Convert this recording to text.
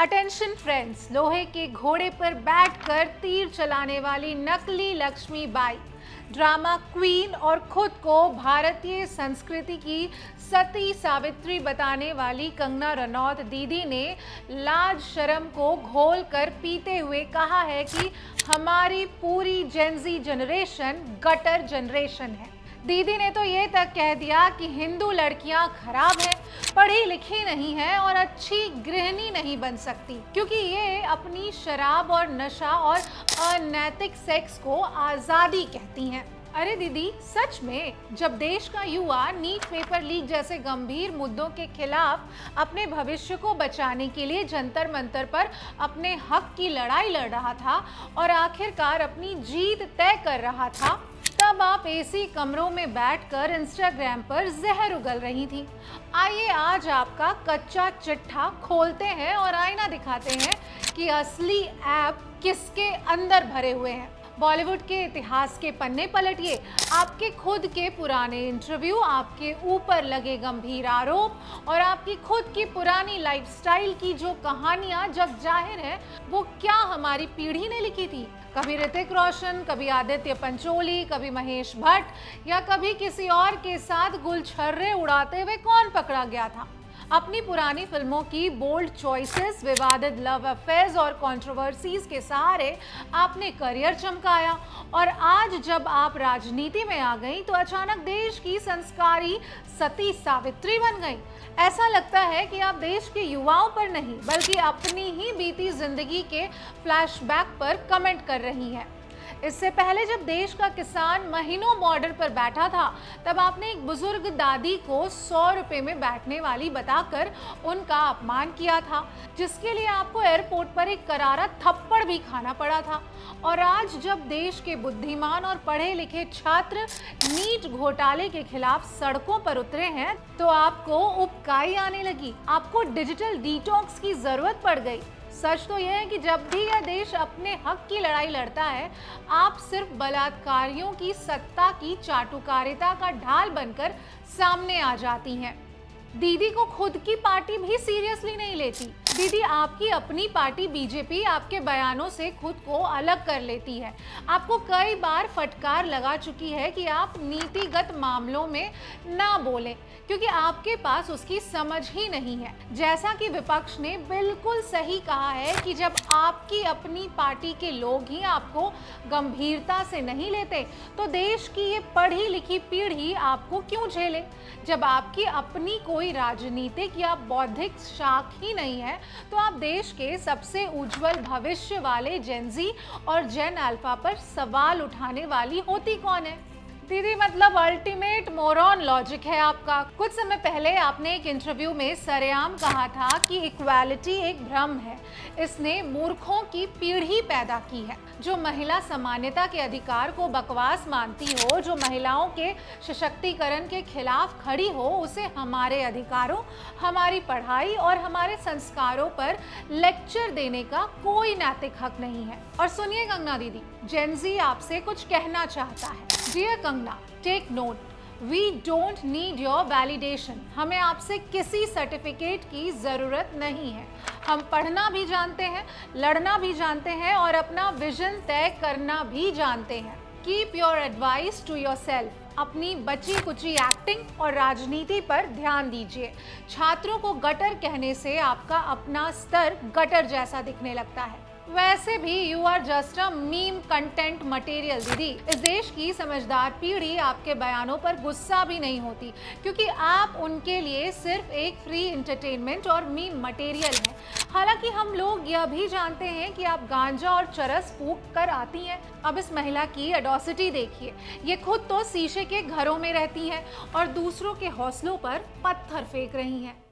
Attention friends, लोहे के घोड़े पर बैठकर तीर चलाने वाली नकली लक्ष्मीबाई, ड्रामा क्वीन और खुद को भारतीय संस्कृति की सती सावित्री बताने वाली कंगना रनौत दीदी ने लाज शर्म को घोल कर पीते हुए कहा है कि हमारी पूरी जेनजी जनरेशन गटर जनरेशन है। दीदी ने तो ये तक कह दिया कि हिंदू लड़कियां खराब हैं, पढ़ी लिखी नहीं है और अच्छी गृहिणी नहीं बन सकती, क्योंकि ये अपनी शराब और नशा और अनैतिक सेक्स को आज़ादी कहती हैं। अरे दीदी, सच में जब देश का युवा नीट पेपर लीक जैसे गंभीर मुद्दों के खिलाफ अपने भविष्य को बचाने के लिए जंतर मंतर पर अपने हक की लड़ाई लड़ रहा था और आखिरकार अपनी जीत तय कर रहा था, तब आप एसी कमरों में बैठकर इंस्टाग्राम पर जहर उगल रही थी। आइए आज आपका कच्चा चिट्ठा खोलते हैं और आईना दिखाते हैं कि असली ऐप किसके अंदर भरे हुए हैं। बॉलीवुड के इतिहास के पन्ने पलटिए, आपके खुद के पुराने इंटरव्यू, आपके ऊपर लगे गंभीर आरोप और आपकी खुद की पुरानी लाइफस्टाइल की जो कहानियां जग जाहिर है वो क्या हमारी पीढ़ी ने लिखी थी। कभी ऋतिक रोशन, कभी आदित्य पंचोली, कभी महेश भट्ट या कभी किसी और के साथ गुलछर्रे उड़ाते हुए कौन पकड़ा गया था। अपनी पुरानी फिल्मों की बोल्ड चॉइसेस, विवादित लव अफेयर्स और कंट्रोवर्सीज के सहारे आपने करियर चमकाया और आज जब आप राजनीति में आ गई तो अचानक देश की संस्कारी सती सावित्री बन गई। ऐसा लगता है कि आप देश के युवाओं पर नहीं बल्कि अपनी ही बीती जिंदगी के फ्लैशबैक पर कमेंट कर रही हैं। इससे पहले जब देश का किसान महीनों बॉर्डर पर बैठा था, तब आपने एक बुजुर्ग दादी को 100 रुपए में बैठने वाली बताकर उनका अपमान किया था, जिसके लिए आपको एयरपोर्ट पर एक करारा थप्पड़ भी खाना पड़ा था। और आज जब देश के बुद्धिमान और पढ़े लिखे छात्र नीट घोटाले के खिलाफ सड़कों पर उतरे हैं, तो आपको उबकाई आने लगी, आपको डिजिटल डिटॉक्स की जरूरत पड़ गई। सच तो यह है कि जब भी यह देश अपने हक की लड़ाई लड़ता है, आप सिर्फ बलात्कारियों की सत्ता की चाटुकारिता का ढाल बनकर सामने आ जाती हैं। दीदी को खुद की पार्टी भी सीरियसली नहीं लेती। दीदी आपकी अपनी पार्टी बीजेपी आपके बयानों से खुद को अलग कर लेती है। आपको कई बार फटकार लगा चुकी है कि आप नीतिगत मामलों में ना बोलें, क्योंकि आपके पास उसकी समझ ही नहीं है। जैसा कि विपक्ष ने बिल्कुल सही कहा है कि जब आपकी अपनी पार्टी के लोग ही आपको गंभीरता से नहीं लेते, तो देश की ये पढ़ी लिखी पीढ़ी आपको क्यों झेले। जब आपकी अपनी कोई राजनीतिक या बौद्धिक शाख ही नहीं है, तो आप देश के सबसे उज्जवल भविष्य वाले जेनजी और जेन अल्फा पर सवाल उठाने वाली होती कौन है। दीदी, मतलब अल्टीमेट मोरॉन लॉजिक है आपका। कुछ समय पहले आपने एक इंटरव्यू में सरेआम कहा था कि इक्वालिटी एक भ्रम है, इसने मूर्खों की पीढ़ी पैदा की है। जो महिला समानता के अधिकार को बकवास मानती हो, जो महिलाओं के सशक्तिकरण के खिलाफ खड़ी हो, उसे हमारे अधिकारों, हमारी पढ़ाई और हमारे संस्कारों पर लेक्चर देने का कोई नैतिक हक नहीं है। और सुनिए कंगना दीदी, जेनजी आपसे कुछ कहना चाहता है। Dear Kangana, take note, we don't need your validation. हमें आपसे किसी सर्टिफिकेट की ज़रूरत नहीं है। हम पढ़ना भी जानते हैं, लड़ना भी जानते हैं और अपना विजन तय करना भी जानते हैं। Keep your advice to yourself. अपनी बची कुची एक्टिंग और राजनीति पर ध्यान दीजिए। छात्रों को गटर कहने से आपका अपना स्तर गटर जैसा दिखने लगता है। वैसे भी you are just a meme content material. दीदी, इस देश की समझदार पीढ़ी आपके बयानों पर गुस्सा भी नहीं होती, क्योंकि आप उनके लिए सिर्फ एक फ्री एंटरटेनमेंट और मीम मटेरियल हैं। हालांकि हम लोग यह भी जानते हैं कि आप गांजा और चरस फूंक कर आती हैं। अब इस महिला की एडोसिटी देखिए, ये खुद तो शीशे के घरों में रहती हैं और दूसरों के हौसलों पर पत्थर फेंक रही हैं।